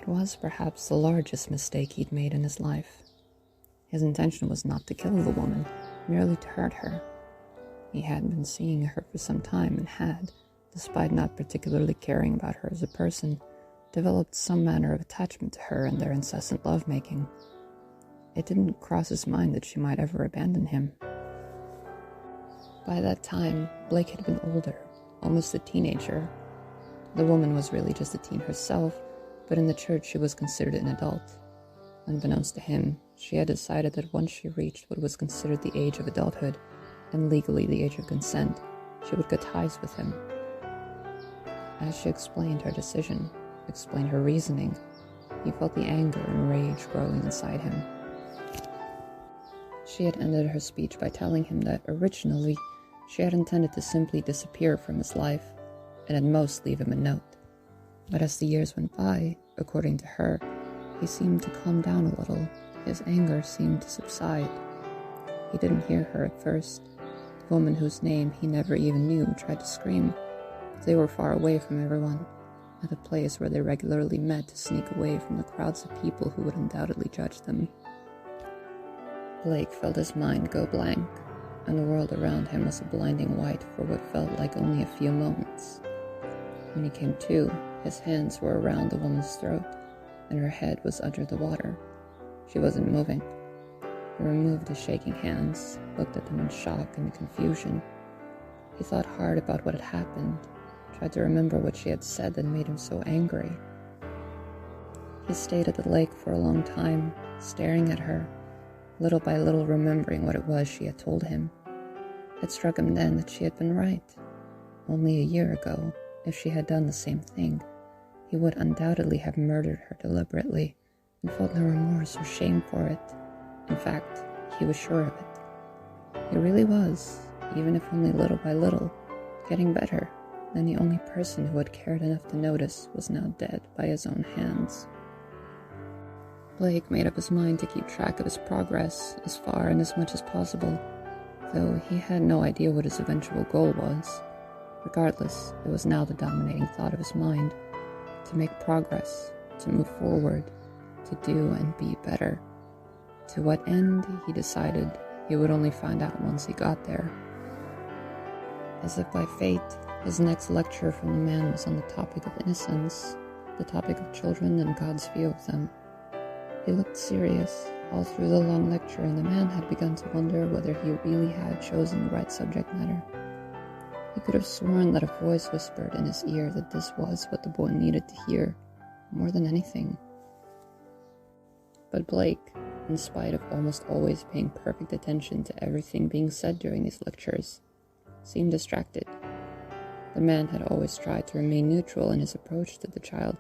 It was perhaps the largest mistake he'd made in his life. His intention was not to kill the woman, merely to hurt her. He had been seeing her for some time and had, despite not particularly caring about her as a person, developed some manner of attachment to her in their incessant lovemaking. It didn't cross his mind that she might ever abandon him. By that time, Blake had been older, almost a teenager. The woman was really just a teen herself, but in the church she was considered an adult. Unbeknownst to him, she had decided that once she reached what was considered the age of adulthood, and legally the age of consent, she would cut ties with him. As she explained her decision, explained her reasoning, he felt the anger and rage growing inside him. She had ended her speech by telling him that originally she had intended to simply disappear from his life, and at most leave him a note. But as the years went by, according to her, he seemed to calm down a little. His anger seemed to subside. He didn't hear her at first. The woman whose name he never even knew tried to scream. They were far away from everyone, at a place where they regularly met to sneak away from the crowds of people who would undoubtedly judge them. Blake felt his mind go blank, and the world around him was a blinding white for what felt like only a few moments. When he came to, his hands were around the woman's throat, and her head was under the water. She wasn't moving. He removed his shaking hands, looked at them in shock and confusion. He thought hard about what had happened, tried to remember what she had said that made him so angry. He stayed at the lake for a long time, staring at her, little by little remembering what it was she had told him. It struck him then that she had been right. Only a year ago, if she had done the same thing, he would undoubtedly have murdered her deliberately and felt no remorse or shame for it. In fact, he was sure of it. He really was, even if only little by little, getting better, and the only person who had cared enough to notice was now dead by his own hands. Blake made up his mind to keep track of his progress as far and as much as possible, though he had no idea what his eventual goal was. Regardless, it was now the dominating thought of his mind, to make progress, to move forward, to do and be better. To what end, he decided he would only find out once he got there. As if by fate, his next lecture from the man was on the topic of innocence, the topic of children and God's view of them. He looked serious all through the long lecture, and the man had begun to wonder whether he really had chosen the right subject matter. He could have sworn that a voice whispered in his ear that this was what the boy needed to hear, more than anything. But Blake, in spite of almost always paying perfect attention to everything being said during these lectures, seemed distracted. The man had always tried to remain neutral in his approach to the child,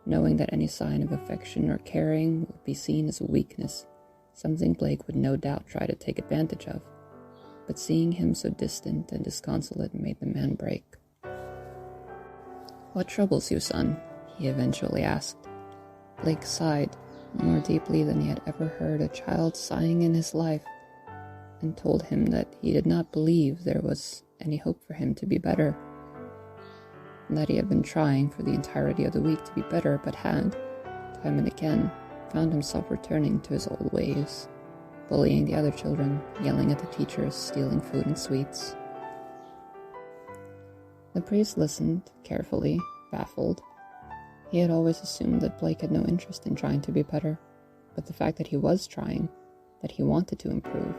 knowing that any sign of affection or caring would be seen as a weakness, something Blake would no doubt try to take advantage of. But seeing him so distant and disconsolate made the man break. "What troubles you, son?" he eventually asked. Blake sighed, more deeply than he had ever heard a child sighing in his life, and told him that he did not believe there was any hope for him to be better, and that he had been trying for the entirety of the week to be better, but had, time and again, found himself returning to his old ways, bullying the other children, yelling at the teachers, stealing food and sweets. The priest listened, carefully, baffled. He had always assumed that Blake had no interest in trying to be better, but the fact that he was trying, that he wanted to improve,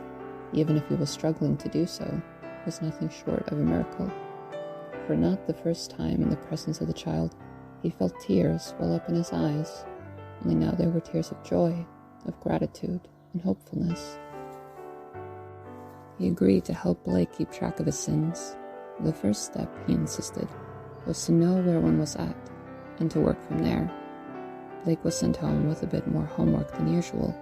even if he was struggling to do so, was nothing short of a miracle. For not the first time in the presence of the child, he felt tears well up in his eyes, only now they were tears of joy, of gratitude, and hopefulness. He agreed to help Blake keep track of his sins. The first step, he insisted, was to know where one was at, and to work from there. Blake was sent home with a bit more homework than usual.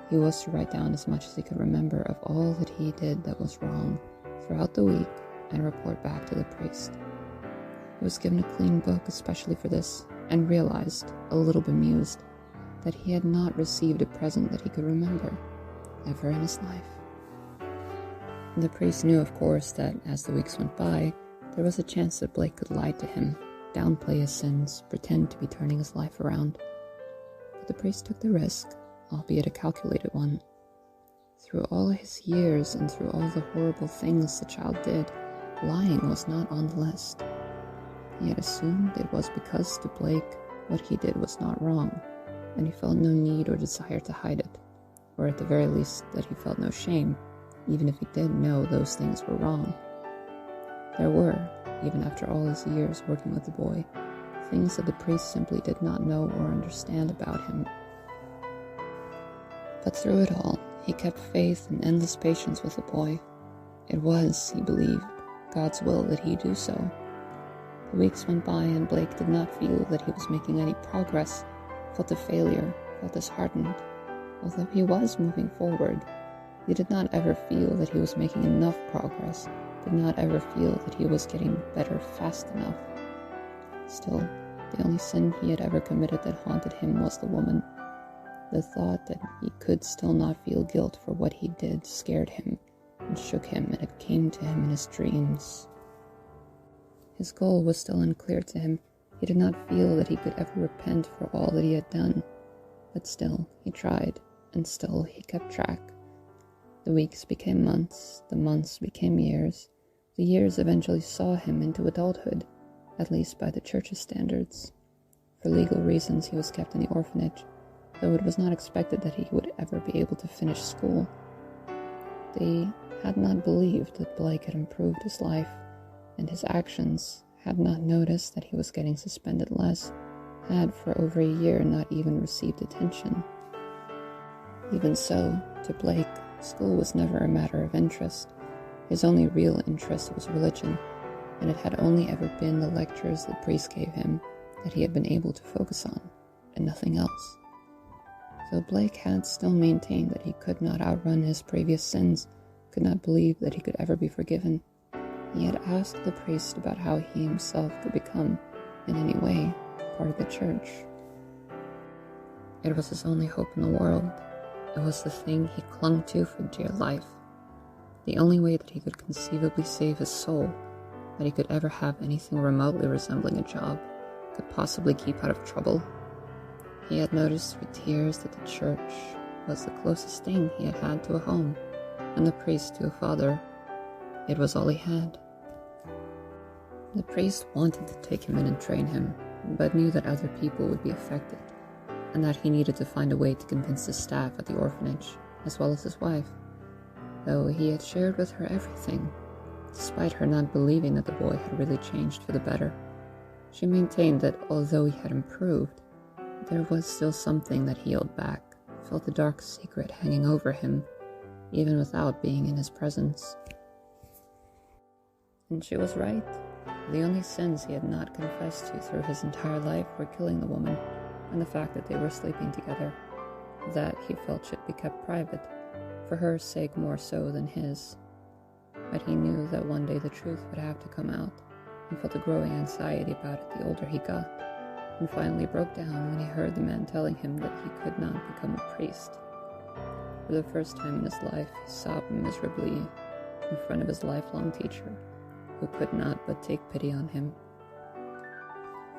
He was to write down as much as he could remember of all that he did that was wrong throughout the week and report back to the priest. He was given a clean book especially for this, and realized, a little bemused, that he had not received a present that he could remember, ever in his life. The priest knew, of course, that as the weeks went by, there was a chance that Blake could lie to him, downplay his sins, pretend to be turning his life around. But the priest took the risk, albeit a calculated one. Through all his years and through all the horrible things the child did, lying was not on the list. He had assumed it was because to Blake what he did was not wrong, and he felt no need or desire to hide it, or at the very least that he felt no shame, even if he did know those things were wrong. There were, even after all his years working with the boy, things that the priest simply did not know or understand about him. But through it all, he kept faith and endless patience with the boy. It was, he believed, God's will that he do so. The weeks went by and Blake did not feel that he was making any progress, felt a failure, felt disheartened. Although he was moving forward, he did not ever feel that he was making enough progress, did not ever feel that he was getting better fast enough. Still, the only sin he had ever committed that haunted him was the woman. The thought that he could still not feel guilt for what he did scared him and shook him, and it came to him in his dreams. His goal was still unclear to him. He did not feel that he could ever repent for all that he had done. But still, he tried, and still he kept track. The weeks became months, the months became years. The years eventually saw him into adulthood, at least by the church's standards. For legal reasons, he was kept in the orphanage, though it was not expected that he would ever be able to finish school. They had not believed that Blake had improved his life, and his actions, had not noticed that he was getting suspended less, had for over a year not even received attention. Even so, to Blake, school was never a matter of interest. His only real interest was religion, and it had only ever been the lectures the priest gave him that he had been able to focus on, and nothing else. Though Blake had still maintained that he could not outrun his previous sins, could not believe that he could ever be forgiven, he had asked the priest about how he himself could become, in any way, part of the church. It was his only hope in the world. It was the thing he clung to for dear life. The only way that he could conceivably save his soul, that he could ever have anything remotely resembling a job, could possibly keep out of trouble. He had noticed through tears that the church was the closest thing he had had to a home, and the priest to a father. It was all he had. The priest wanted to take him in and train him, but knew that other people would be affected, and that he needed to find a way to convince the staff at the orphanage, as well as his wife, though he had shared with her everything, despite her not believing that the boy had really changed for the better. She maintained that although he had improved, there was still something that he held back, felt a dark secret hanging over him, even without being in his presence. And she was right. The only sins he had not confessed to through his entire life were killing the woman, and the fact that they were sleeping together. That he felt should be kept private, for her sake more so than his. But he knew that one day the truth would have to come out, and felt a growing anxiety about it the older he got, and finally broke down when he heard the man telling him that he could not become a priest. For the first time in his life, he sobbed miserably in front of his lifelong teacher, who could not but take pity on him.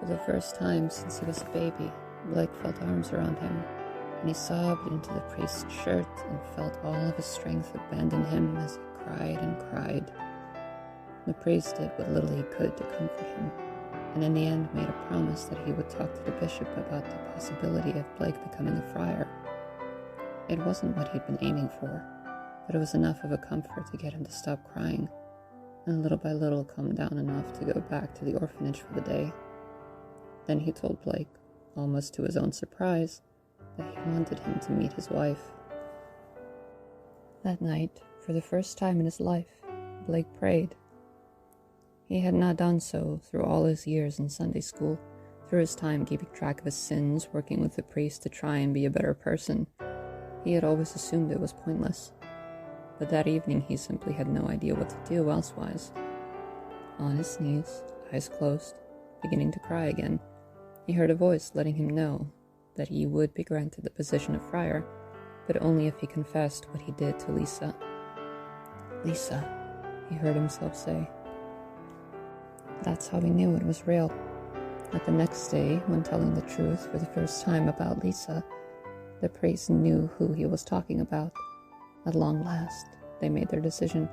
For the first time since he was a baby, Blake felt arms around him, and he sobbed into the priest's shirt and felt all of his strength abandon him as he cried and cried. The priest did what little he could to comfort him, and in the end made a promise that he would talk to the bishop about the possibility of Blake becoming a friar. It wasn't what he'd been aiming for, but it was enough of a comfort to get him to stop crying, and little by little calm down enough to go back to the orphanage for the day. Then he told Blake, almost to his own surprise, that he wanted him to meet his wife. That night, for the first time in his life, Blake prayed. He had not done so through all his years in Sunday school, through his time keeping track of his sins, working with the priest to try and be a better person. He had always assumed it was pointless. But that evening he simply had no idea what to do elsewise. On his knees, eyes closed, beginning to cry again, he heard a voice letting him know that he would be granted the position of friar, but only if he confessed what he did to Lisa. Lisa, he heard himself say. That's how he knew it was real. But the next day, when telling the truth for the first time about Lisa, the priest knew who he was talking about. At long last, they made their decision.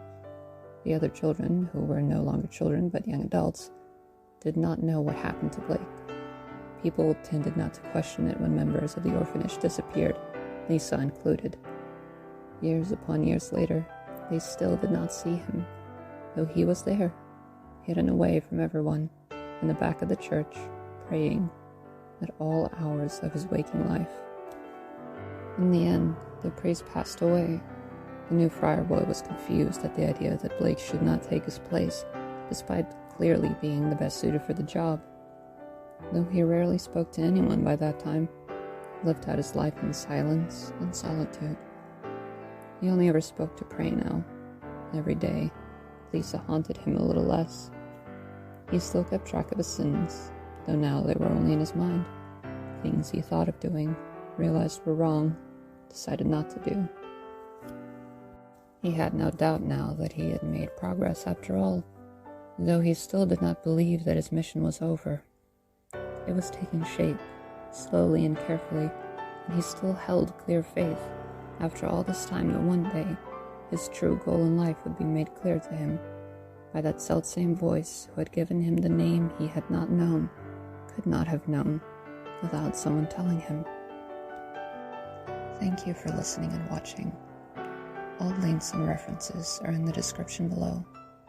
The other children, who were no longer children but young adults, did not know what happened to Blake. People tended not to question it when members of the orphanage disappeared, Lisa included. Years upon years later, they still did not see him, though he was there, hidden away from everyone, in the back of the church, praying at all hours of his waking life. In the end, the priest passed away. The new friar boy was confused at the idea that Blake should not take his place, despite clearly being the best suited for the job. Though he rarely spoke to anyone by that time, he lived out his life in silence and solitude. He only ever spoke to pray now. Every day, Lisa haunted him a little less. He still kept track of his sins, though now they were only in his mind. Things he thought of doing, realized were wrong, decided not to do. He had no doubt now that he had made progress after all, though he still did not believe that his mission was over. It was taking shape, slowly and carefully, and he still held clear faith, after all this time, that one day his true goal in life would be made clear to him by that selfsame voice who had given him the name he had not known, could not have known, without someone telling him. Thank you for listening and watching. All links and references are in the description below.